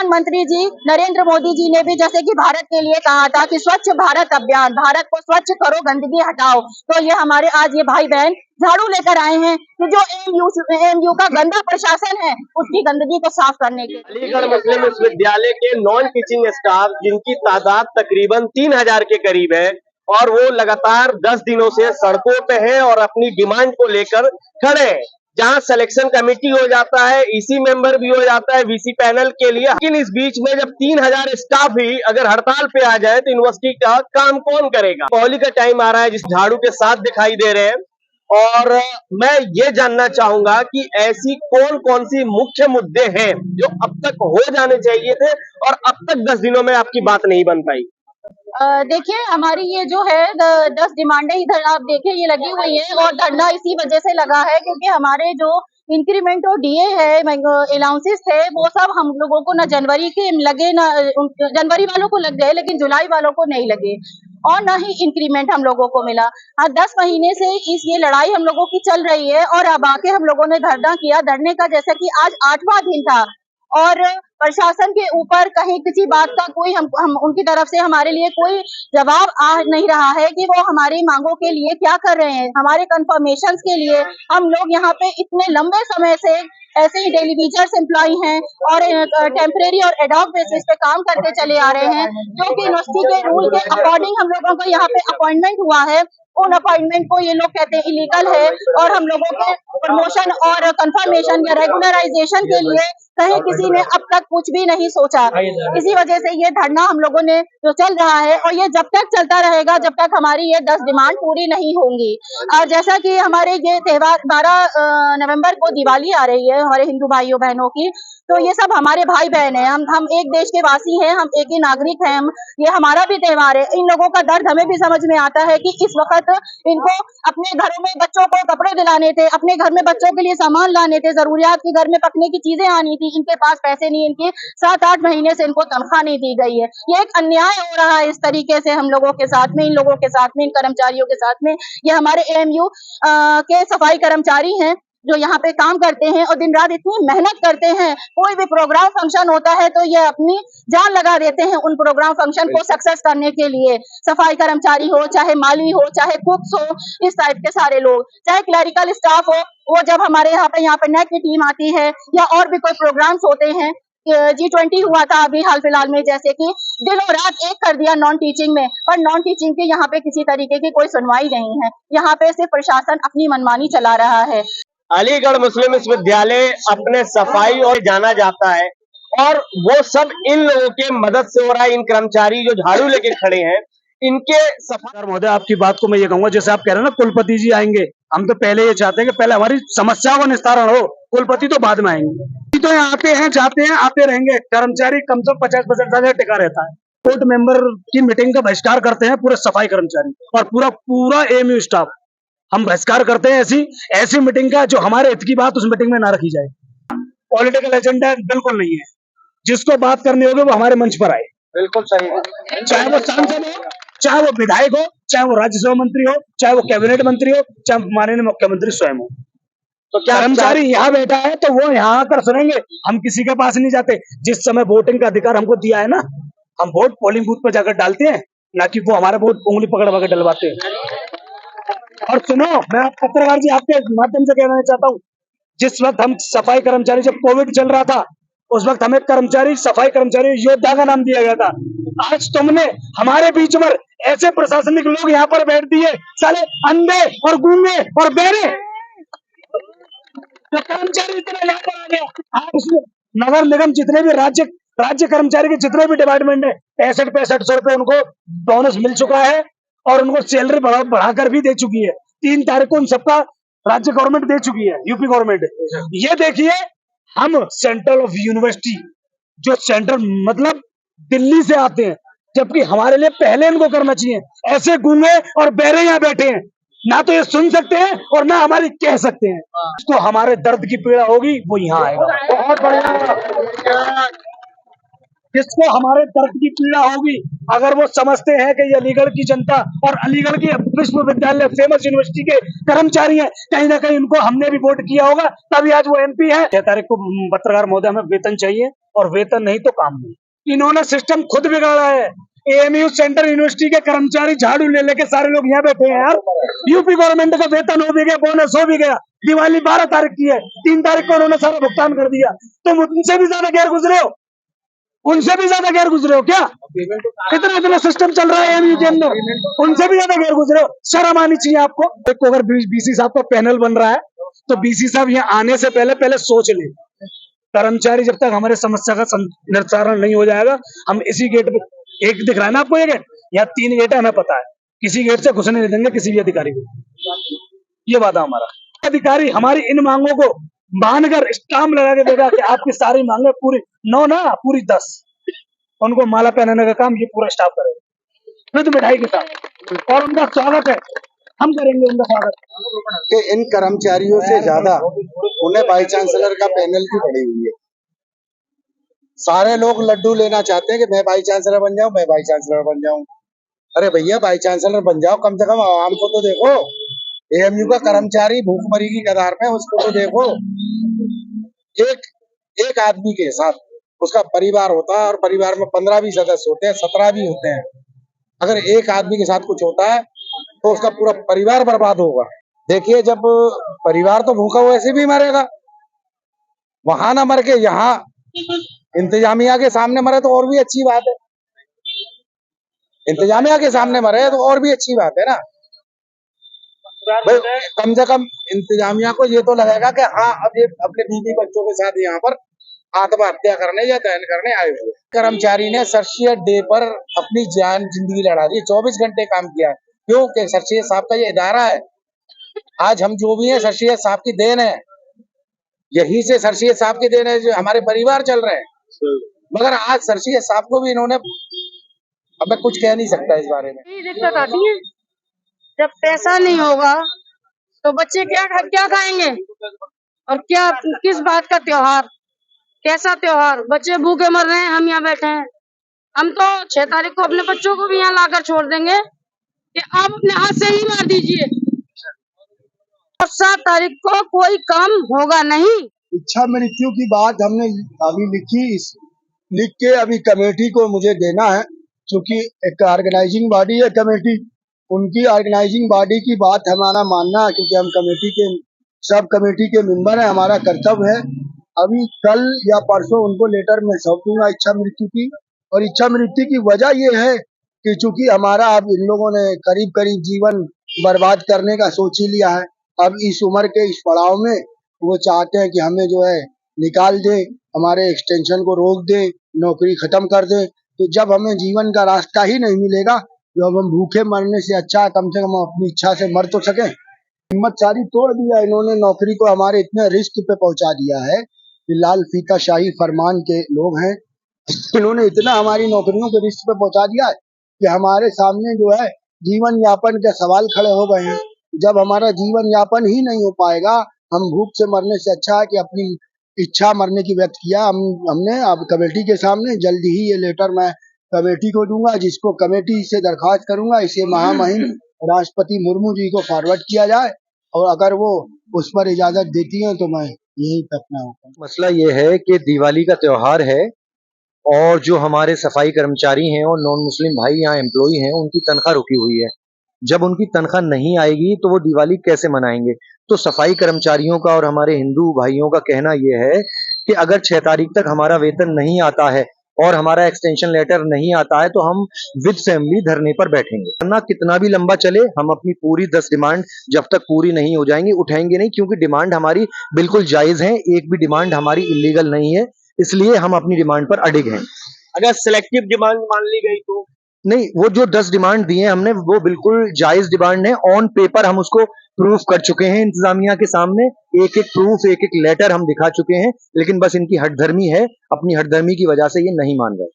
प्रधानमंत्री जी नरेंद्र मोदी जी ने भी जैसे कि भारत के लिए कहा था कि स्वच्छ भारत अभियान, भारत को स्वच्छ करो, गंदगी हटाओ, तो ये हमारे आज ये भाई बहन झाड़ू लेकर आए हैं कि जो एएमयू का गंदा प्रशासन है उसकी गंदगी को साफ करने के। अलीगढ़ मुस्लिम विश्वविद्यालय के नॉन टीचिंग स्टाफ जिनकी तादाद तकरीबन 3000 के करीब है और वो लगातार 10 दिनों से सड़कों पे है और अपनी डिमांड को लेकर खड़े हैं। जहां सिलेक्शन कमेटी हो जाता है, ईसी मेंबर भी हो जाता है वीसी पैनल के लिए, लेकिन इस बीच में जब 3000 स्टाफ ही अगर हड़ताल पे आ जाए तो यूनिवर्सिटी का काम कौन करेगा। होली का टाइम आ रहा है जिस झाड़ू के साथ दिखाई दे रहे हैं और मैं ये जानना चाहूंगा कि ऐसी कौन कौन सी मुख्य मुद्दे हैं जो अब तक हो जाने चाहिए थे और अब तक 10 दिनों में आपकी बात नहीं बन पाई। देखिए हमारी ये जो है 10 डिमांडें इधर आप देखिए ये लगी हुई है और धरना इसी वजह से लगा है क्योंकि हमारे जो इंक्रीमेंट और डीए है, अलाउंसेस थे, वो सब हम लोगों को न जनवरी के लगे, न जनवरी वालों को लग गए लेकिन जुलाई वालों को नहीं लगे और न ही इंक्रीमेंट हम लोगों को मिला। 10 महीने से ये लड़ाई हम लोगों की चल रही है और अब आके हम लोगों ने धरना किया। धरने का जैसा कि आज 8वां दिन था और प्रशासन के ऊपर कहीं किसी बात का कोई हम उनकी तरफ से हमारे लिए कोई जवाब आ नहीं रहा है कि वो हमारी मांगों के लिए क्या कर रहे हैं। हमारे कंफर्मेशन के लिए हम लोग यहाँ पे इतने लंबे समय से ऐसे ही डेली वेजर्स एम्प्लॉय हैं और टेम्परेरी और एडॉक बेसिस पे काम करते चले आ रहे हैं, जो कि यूनिवर्सिटी के रूल के अकॉर्डिंग हम लोगों को यहाँ पे अपॉइंटमेंट हुआ है। उन अपॉइंटमेंट को ये लोग कहते हैं इलीगल है और हम लोगों के प्रमोशन और कंफर्मेशन या रेगुलराइजेशन के लिए कहीं किसी ने अब तक कुछ भी नहीं सोचा। इसी वजह से ये धरना हम लोगों ने जो चल रहा है और ये जब तक चलता रहेगा जब तक हमारी ये 10 डिमांड पूरी नहीं होंगी। और जैसा कि हमारे ये त्योहार 12 नवंबर को दिवाली आ रही है हमारे हिंदू भाइयों बहनों की, तो ये सब हमारे भाई बहन है, हम एक देश के वासी हैं, हम एक ही नागरिक हैं, ये हमारा भी त्योहार है। इन लोगों का दर्द हमें भी समझ में आता है कि इस वक्त इनको अपने घरों में बच्चों को कपड़े दिलाने थे, अपने घर में बच्चों के लिए सामान लाने थे, जरूरियात के घर में पकने की चीजें आनी थी, इनके पास पैसे नहीं, इनके 7-8 महीने से इनको तनख्वाह नहीं दी गई है। ये एक अन्याय हो रहा है इस तरीके से हम लोगों के साथ में, इन लोगों के साथ में, इन कर्मचारियों के साथ में। ये हमारे एएमयू के सफाई कर्मचारी हैं जो यहाँ पे काम करते हैं और दिन रात इतनी मेहनत करते हैं। कोई भी प्रोग्राम फंक्शन होता है तो ये अपनी जान लगा देते हैं उन प्रोग्राम फंक्शन को सक्सेस करने के लिए। सफाई कर्मचारी हो, चाहे माली हो, चाहे कुक्स हो, इस टाइप के सारे लोग, चाहे क्लरिकल स्टाफ हो, वो जब हमारे यहाँ पे नेट की टीम आती है या और भी कोई प्रोग्राम्स होते हैं, G20 हुआ था अभी हाल फिलहाल में, जैसे कि दिनों रात एक कर दिया नॉन टीचिंग में, पर नॉन टीचिंग के यहाँ पे किसी तरीके की कोई सुनवाई नहीं है। यहाँ पे सिर्फ प्रशासन अपनी मनमानी चला रहा है। अलीगढ़ मुस्लिम विश्वविद्यालय अपने सफाई और जाना जाता है और वो सब इन लोगों के मदद से हो रहा है। इन कर्मचारी जो झाड़ू लेके खड़े हैं इनके सफाई। महोदय आपकी बात को मैं ये कहूंगा, जैसे आप कह रहे हैं ना कुलपति जी आएंगे, हम तो पहले ये चाहते हैं कि पहले हमारी समस्याओं का निस्तारण हो, कुलपति तो बाद में आएंगे। तो यहाँ आते हैं, जाते हैं, आते रहेंगे। कर्मचारी कम से कम 50% ज्यादा टिका रहता है। बोर्ड मेंबर की मीटिंग का बहिष्कार करते हैं पूरे सफाई कर्मचारी और पूरा एएमयू स्टाफ। हम बहिष्कार करते हैं ऐसी मीटिंग का जो हमारे हित की बात उस मीटिंग में ना रखी जाए। पॉलिटिकल एजेंडा बिल्कुल नहीं है, जिसको बात करनी होगी वो हमारे मंच पर आए। बिल्कुल सही है, चाहे वो सांसद हो, चाहे वो विधायक हो, चाहे वो राज्यसभा मंत्री हो, चाहे वो कैबिनेट मंत्री हो, चाहे माननीय मुख्यमंत्री स्वयं हो। तो क्या कर्मचारी यहाँ बैठा है तो वो यहाँ आकर सुनेंगे, हम किसी के पास नहीं जाते। जिस समय वोटिंग का अधिकार हमको दिया है ना, हम वोट पोलिंग बूथ पर जाकर डालते हैं, ना कि वो हमारा वोट उंगली पकड़ डलवाते हैं। और सुनो, मैं पत्रकार जी आपके माध्यम से कहना चाहता हूँ, जिस वक्त हम सफाई कर्मचारी, जब कोविड चल रहा था, उस वक्त हमें सफाई कर्मचारी योद्धा का नाम दिया गया था। आज तुमने हमारे बीच में ऐसे प्रशासनिक लोग यहाँ पर बैठ दिए, साले अंधे और गूंगे और बहरे, तो कर्मचारी इतने यहाँ पर आ गया। आज नगर निगम जितने भी राज्य कर्मचारी के जितने भी डिपार्टमेंट है, 6500 रुपए उनको बोनस मिल चुका है और उनको सैलरी बढ़ाकर भी दे चुकी है। 3 तारीख को उन सबका राज्य गवर्नमेंट दे चुकी है, यूपी गवर्नमेंट। ये देखिए, हम सेंट्रल ऑफ यूनिवर्सिटी, जो सेंट्रल मतलब दिल्ली से आते हैं, जबकि हमारे लिए पहले इनको करना चाहिए। ऐसे गूंगे और बहरे यहाँ बैठे हैं, ना तो ये सुन सकते हैं और ना हमारी कह सकते हैं। तो हमारे दर्द की पीड़ा होगी वो यहाँ आएगा। बहुत बढ़िया। जिसको हमारे दर्द की पीड़ा होगी, अगर वो समझते हैं कि ये अलीगढ़ की जनता और अलीगढ़ की विश्वविद्यालय फेमस यूनिवर्सिटी के कर्मचारी हैं, कहीं ना कहीं उनको हमने भी वोट किया होगा, तभी आज वो एमपी है। 6 तारीख को पत्रकार महोदय हमें वेतन चाहिए, और वेतन नहीं तो काम नहीं। इन्होंने सिस्टम खुद बिगाड़ा है। एएमयू सेंट्रल यूनिवर्सिटी के कर्मचारी झाड़ू ले लेके सारे लोग यहाँ बैठे हैं यार। यूपी गवर्नमेंट का वेतन हो भी गया, बोनस हो भी गया। दिवाली 12 तारीख की है, 3 तारीख को उन्होंने सारा भुगतान कर दिया। तुम उनसे भी ज्यादा गैर गुजरे हो, उनसे भी ज्यादा गैर गुजरे हो क्या? इतना सिस्टम चल रहा है एएमयू के अंदर, उनसे भी ज्यादा गैर गुजरे हो। शर्म आनी चाहिए आपको। देखो अगर बीसी साहब का पैनल बन रहा है तो बीसी साहब यहाँ आने से पहले सोच ले। कर्मचारी जब तक हमारे समस्या का निस्तारण नहीं हो जाएगा, हम इसी गेट पे, एक दिख रहा है ना आपको ये गेट, यहाँ 3 गेट है, हमें पता है, किसी गेट से घुसने नहीं देंगे किसी भी अधिकारी को। ये वादा हमारा। अधिकारी हमारी इन मांगों को मानकर स्टाम्प लगा के देगा कि आपकी सारी मांगे पूरी 9 ना पूरी 10, उनको माला पहनाने का काम ये पूरा स्टाफ करेगा विद मिठाई के साथ, और उनका स्वागत है, हम करेंगे उनका स्वागत। कि इन कर्मचारियों से ज्यादा उन्हें वाइस चांसलर का पैनल की पड़ी हुई है। सारे लोग लड्डू लेना चाहते हैं कि मैं वाइस चांसलर बन जाऊं, मैं वाइस चांसलर बन जाऊं। अरे भैया वाइस चांसलर बन जाओ, कम से कम आवाम को तो देखो। एएमयू का कर्मचारी भूखमरी की कगार में, उसको तो देखो। एक आदमी के साथ उसका परिवार होता है और परिवार में 15 भी सदस्य होते हैं, 17 भी होते हैं। अगर एक आदमी के साथ कुछ होता है तो उसका पूरा परिवार बर्बाद होगा। देखिए जब परिवार तो भूखा वैसे भी मरेगा, वहां ना मर के यहाँ इंतजामिया के सामने मरे तो और भी अच्छी बात है। इंतजामिया के सामने मरे तो और भी अच्छी बात है ना भाई। कम से कम इंतजामिया को ये तो लगेगा कि हाँ अब ये अपने बीवी बच्चों के साथ यहाँ पर आत्महत्या करने या दहन करने आए हुए। कर्मचारी ने सरसियत डे पर अपनी जान जिंदगी लड़ा दी, 24 घंटे काम किया। क्यों? कि सरसियत साहब का ये इदारा है। आज हम जो भी हैं सरसियत साहब की देन है, यही से सरसियत साहब की देन है जो हमारे परिवार चल रहे हैं। मगर आज सरसियत साहब को भी इन्होंने, अब मैं कुछ कह नहीं सकता इस बारे में। दिक्कत आती है जब पैसा नहीं होगा तो बच्चे क्या खाएंगे, और क्या किस बात का त्योहार, कैसा त्योहार? बच्चे भूखे मर रहे हैं, हम यहाँ बैठे हैं। हम तो 6 तारीख को अपने बच्चों को भी यहाँ लाकर छोड़ देंगे कि आप अपने हाथ से ही मार दीजिए, और 7 तारीख को कोई काम होगा नहीं। इच्छा मृत्यु की बात हमने अभी लिख के अभी कमेटी को मुझे देना है, क्योंकि एक ऑर्गेनाइजिंग बॉडी है कमेटी, उनकी ऑर्गेनाइजिंग बॉडी की बात हमारा मानना है, क्योंकि हम कमेटी के सब कमेटी के मेंबर हैं, हमारा कर्तव्य है। अभी कल या परसों उनको लेटर में सौंप दूंगा इच्छा मृत्यु की। और इच्छा मृत्यु की वजह ये है कि चूंकि हमारा अब इन लोगों ने करीब जीवन बर्बाद करने का सोच ही लिया है। अब इस उम्र के इस पड़ाव में वो चाहते हैं कि हमें जो है निकाल दे, हमारे एक्सटेंशन को रोक दे, नौकरी खत्म कर दे। तो जब हमें जीवन का रास्ता ही नहीं मिलेगा, जो अब हम भूखे मरने से अच्छा है कम से कम अपनी इच्छा से मर तो सके। हिम्मत सारी तोड़ दिया इन्होंने, नौकरी को हमारे इतने रिस्क पे पहुंचा दिया है कि लाल फीता शाही फरमान के लोग हैं। इन्होंने इतना हमारी नौकरियों को रिस्क पे पहुंचा दिया है कि हमारे सामने जो है जीवन यापन के सवाल खड़े हो गए हैं। जब हमारा जीवन यापन ही नहीं हो पाएगा, हम भूख से मरने से अच्छा है कि अपनी इच्छा मरने की व्यक्त किया हमने। अब कमेटी के सामने जल्दी ही ये लेटर मैं कमेटी को दूंगा, जिसको कमेटी से दरखास्त करूंगा इसे महामहिम राष्ट्रपति मुर्मू जी को फॉरवर्ड किया जाए, और अगर वो उस पर इजाजत देती हैं तो मैं यही करना होगा। मसला ये है कि दिवाली का त्योहार है और जो हमारे सफाई कर्मचारी हैं और नॉन मुस्लिम भाई यहाँ एम्प्लॉई हैं, उनकी तनख्वाह रुकी हुई है। जब उनकी तनख्वाह नहीं आएगी तो वो दिवाली कैसे मनाएंगे? तो सफाई कर्मचारियों का और हमारे हिंदू भाइयों का कहना यह है कि अगर 6 तारीख तक हमारा वेतन नहीं आता है और हमारा एक्सटेंशन लेटर नहीं आता है तो हम विद फैमिली धरने पर बैठेंगे। वरना कितना भी लंबा चले, हम अपनी पूरी 10 डिमांड जब तक पूरी नहीं हो जाएंगी उठाएंगे नहीं, क्योंकि डिमांड हमारी बिल्कुल जायज है, एक भी डिमांड हमारी इलीगल नहीं है, इसलिए हम अपनी डिमांड पर अडिग हैं। अगर सिलेक्टिव डिमांड मान ली गई तो नहीं, वो जो 10 डिमांड दिए हमने वो बिल्कुल जायज डिमांड है। ऑन पेपर हम उसको प्रूफ कर चुके हैं इंतजामिया के सामने, एक एक प्रूफ एक एक लेटर हम दिखा चुके हैं, लेकिन बस इनकी हठधर्मी है, अपनी हठधर्मी की वजह से ये नहीं मान रहे।